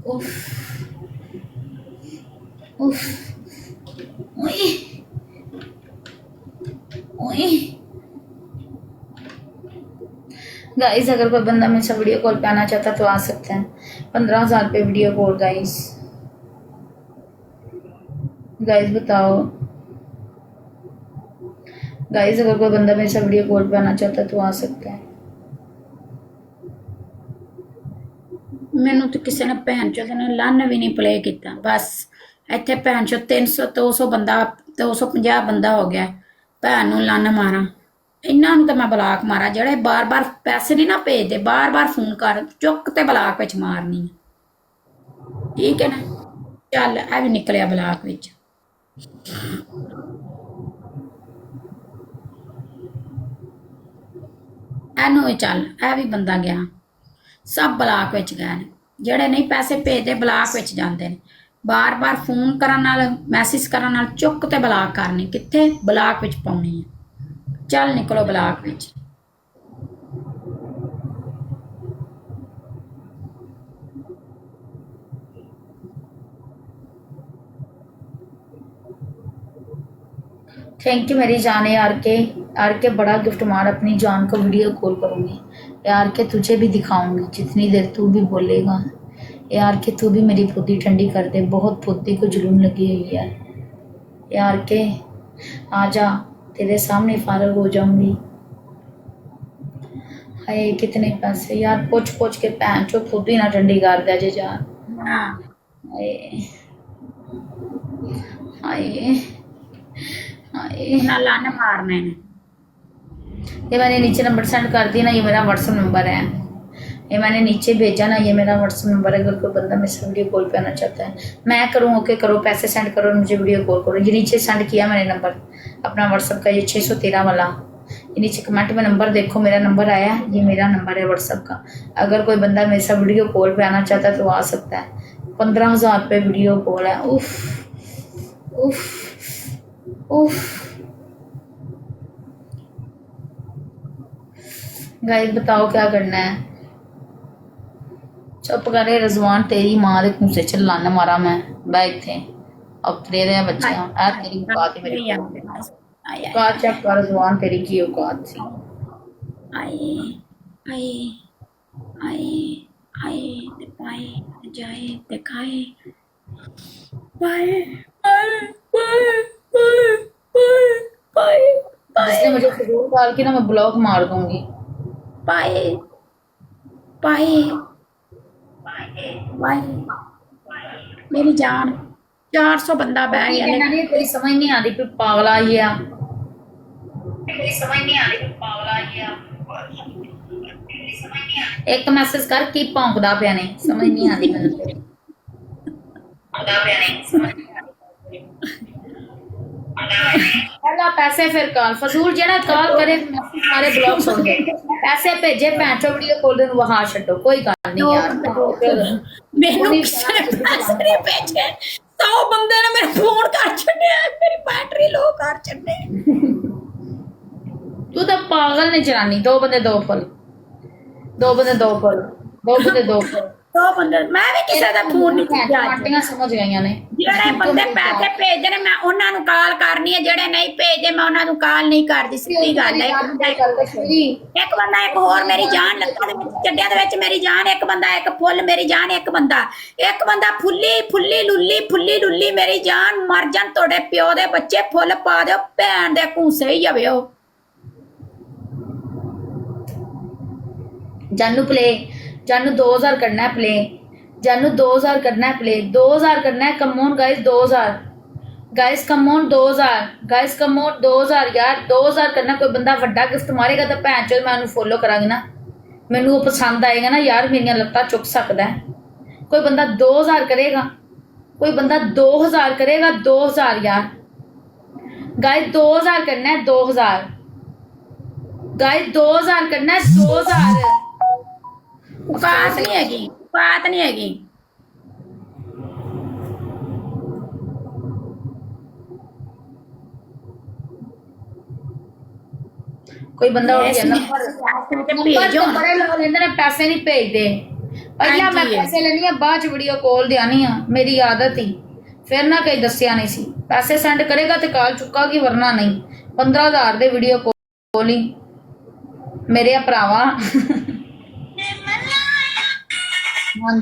उफ उफ ओए ओए गाइस, अगर कोई बंदा मेरे से वीडियो कॉल पे आना चाहता तो आ सकता है। 15,000 पे वीडियो कॉल गाइस। गाइस बताओ गाइस, अगर कोई बंदा मेरे से वीडियो कॉल पे आना चाहता तो आ सकता है। ਮੈਨੂੰ ਤੇ ਕਿਸੇ ਨੇ ਭੈਣ ਚੋਦ ਨੇ ਲੰਨ ਵੀ ਨਹੀਂ ਪਲੇ ਕੀਤਾ। ਬਸ ਇੱਥੇ ਭੈਣ ਚੋਦ 300 200 ਬੰਦਾ 250 ਬੰਦਾ ਹੋ ਗਿਆ। ਭੈਣ ਨੂੰ ਲੰਨ ਮਾਰਾਂ, ਇਹਨਾਂ ਨੂੰ ਤਾਂ ਮੈਂ ਬਲਾਕ ਮਾਰਾਂ। ਜਿਹੜੇ ਬਾਰ-ਬਾਰ ਪੈਸੇ ਨਹੀਂ ਨਾ ਭੇਜਦੇ, ਬਾਰ-ਬਾਰ ਫੋਨ ਕਰ, ਚੁੱਕ ਤੇ ਬਲਾਕ ਵਿੱਚ ਮਾਰਨੀ ਆ। ਠੀਕ ਹੈ ਨਾ? ਚੱਲ ਇਹ ਵੀ ਨਿਕਲਿਆ ਬਲਾਕ ਵਿੱਚ। ਇਹਨੂੰ ਵੀ ਚੱਲ, ਇਹ ਵੀ ਬੰਦਾ ਗਿਆ। ਸਭ ਬਲਾਕ ਵਿੱਚ ਗਏ ਨੇ। ਜਿਹੜੇ ਨਹੀਂ ਪੈਸੇ ਭੇਜਦੇ ਬਲਾਕ ਵਿੱਚ ਜਾਂਦੇ ਨੇ। ਬਾਰ-ਬਾਰ ਫੋਨ ਕਰਨ ਨਾਲ, ਮੈਸੇਜ ਕਰਨ ਨਾਲ ਚੁੱਕ ਤੇ ਬਲਾਕ ਕਰਨੀ। ਕਿੱਥੇ? ਬਲਾਕ ਵਿੱਚ ਪਾਉਣੀ ਹੈ। ਚੱਲ ਨਿਕਲੋ ਬਲਾਕ ਵਿੱਚ। थैंक यू मेरी जान है आर के बड़ा गिफ्ट मार। अपनी जान को वीडियो कॉल करूंगी यार के, तुझे भी दिखाऊंगी जितनी देर तू भी बोलेगा। यार के तू भी मेरी बुद्धि ठंडी कर दे, बहुत बुद्धि को जुलूम लगी हुई है। यार के आजा, तेरे सामने फारग हो जाऊंगी। हाय कितने पैसे यार, पूछ पूछ के भैन चो खुद ही ना ठंडी कर दे जे यार। ਹਾਂ हाय हाय हाय। ਉਹਨਾਂ ਲੰਨ ਮਾਰਨੇ ਨੇ। ये मैंने नीचे नंबर सेंड कर दिया ना, ये मेरा व्हाट्सअप नंबर है। ये मैंने नीचे भेजा ना, ये मेरा व्हाट्सअप नंबर है। अगर कोई बंदा मेरे से वीडियो कॉल पे आना चाहता है, मैं करूँ ओके करो, पैसे सेंड करो, मुझे वीडियो कॉल करो। ये नीचे सेंड किया मैंने नंबर अपना व्हाट्सअप का, ये 613 वाला। ये नीचे कमेंट में नंबर देखो, मेरा नंबर आया, ये मेरा नंबर है व्हाट्सअप का। अगर कोई बंदा मेरे से वीडियो कॉल पे आना चाहता है तो आ सकता है। 15,000 पे वीडियो कॉल है। उफ उफ उफ। गाइस बताओ क्या करना है? चुप करे रजवान, तेरी मां दे घूसे च लन्न मारा मैं। बैग थे अब तेरे बच्चा आ, तेरी औकात है मेरी औकात चेक कर रजवान, तेरी की औकात थी। ਆਏ ਆਏ ਆਏ ਆਏ ਤੇ ਪਾਏ ਤੇ ਜਾਏ ਤੇ ਖਾਏ। ਪਾਏ ਪਾਏ ਪਾਏ ਪਾਏ ਪਾਏ ਪਾਏ जिसने मुझे फजूल डाल के ना, मैं ब्लॉक मार दूंगी। पाए पाए पाए मेरी जान। 400 बंदा बह गया। कहना नहीं, तेरी समझ नहीं आती फिर पागला ये आ। तेरी समझ नहीं आ रही पागला ये आ। एक मैसेज कर की भौंकदा पिया ने, समझ नहीं आती मैनू तेरी। भौंकदा पिया ने, समझ नहीं आती। पहला पैसे फिर कॉल, फजूल जेड़ा कॉल करे मैसेज सारे ब्लॉक सुन दे। पैसे भेजे भैन चो वीडियो कॉल दे वहा छड्डो, कोई गल नहीं यार। ਮੈਨੂੰ ਕਿਸੇ ਨੇ ਪੈਸੇ ਨਹੀਂ ਭੇਜੇ। 100 ਬੰਦੇ ਨੇ ਮੇਰੇ ਫੋਨ ਕਰ ਛੱਡਿਆ, ਮੇਰੀ ਬੈਟਰੀ ਲੋ ਕਰ ਛੱਡੇ। तू तो पागल ने चलानी। दो बंदे दो फल, दो बंदे दो फल, दो बंदे दो फल। 100 ਬੰਦੇ ਮੈਂ ਵੀ ਕਿਸੇ ਦਾ ਫੋਨ ਨਹੀਂ ਕੀਤਾ। ਆਂਟੀਆਂ ਸਮਝ ਗਈਆਂ ਨੇ। ਜਿਹੜੇ ਬੰਦੇ ਪੈਸੇ ਭੇਜਦੇ ਨੇ ਮੈਂ ਉਹਨਾਂ ਨੂੰ ਕਾਲ ਕਰਨੀ ਹੈ, ਜਿਹੜੇ ਨਹੀਂ ਭੇਜਦੇ ਮੈਂ ਉਹਨਾਂ ਨੂੰ ਕਾਲ ਨਹੀਂ ਕਰਦੀ। ਸਿੱਧੀ ਗੱਲ ਹੈ। ਇੱਕ ਬੰਦਾ ਇੱਕ ਹੋਰ ਮੇਰੀ ਜਾਨ ਲੱਤਾਂ ਦੇ ਵਿੱਚ ਚੱਡਿਆਂ ਦੇ ਵਿੱਚ ਮੇਰੀ ਜਾਨ। ਇੱਕ ਬੰਦਾ ਇੱਕ ਫੁੱਲ ਮੇਰੀ ਜਾਨ। ਇੱਕ ਬੰਦਾ ਫੁੱਲੀ ਫੁੱਲੀ ਲੁੱਲੀ ਮੇਰੀ ਜਾਨ। ਮਰ ਜਾਣ ਤੁਹਾਡੇ ਪਿਓ ਦੇ ਬੱਚੇ, ਫੁੱਲ ਪਾ ਦਿਓ ਭੈਣ ਦੇ ਘੂਸੇ ਹੀ ਜਾਵੇ। जानू प्ले, जानू 2000 करना है प्ले, जानू 2000 करना है प्ले, 2000 करना है। Come on guys 2000, guys come on 2000, guys come on 2000 यार 2000 करना। कोई बंदा वड्डा गिफ्ट मारेगा तो भैन चो मैं उन्हें फॉलो करांगी ना, मैनू वो पसंद आएगा ना यार, मेरिया लत्तां चुक सकता है। कोई बंदा 2000 करेगा, कोई बंदा 2000 करेगा। 2000 यार गाइस 2000 करना है। 2000 गाइस 2000 करना है। 2000 औकात नहीं हैगी, औकात नहीं हैगी। ਕੋਈ ਬੰਦਾ ਉੱਠ ਜਾਂਦਾ ਭੇਜੋ ਨਾ। ਬੜੇ ਲੋਕ ਲੈਂਦੇ ਨੇ ਪੈਸੇ ਨਹੀਂ ਭੇਜਦੇ ਪਹਿਲਾਂ ਮੈਂ ਹਾਂਜੀ। ਪੈਸੇ ਲੈਣੀ ਆ ਬਾਅਦ ਚ ਵੀਡੀਓ ਕਾਲ ਦੇਣੀ ਆ ਮੇਰੀ ਆਦਤ ਹੀ ਫਿਰ ਨਾ ਕਈ ਦੱਸਿਆ ਨਹੀਂ ਸੀ ਪੈਸੇ ਸੈਂਡ ਕਰੇਗਾ ਤੇ ਕਾਲ ਚੁੱਕਾਗੀ ਵਰਨਾ ਨਹੀਂ 15,000 ਦੇ ਵੀਡੀਓ ਕਾਲ ਹੀ ਮੇਰੇ ਭਰਾਵਾ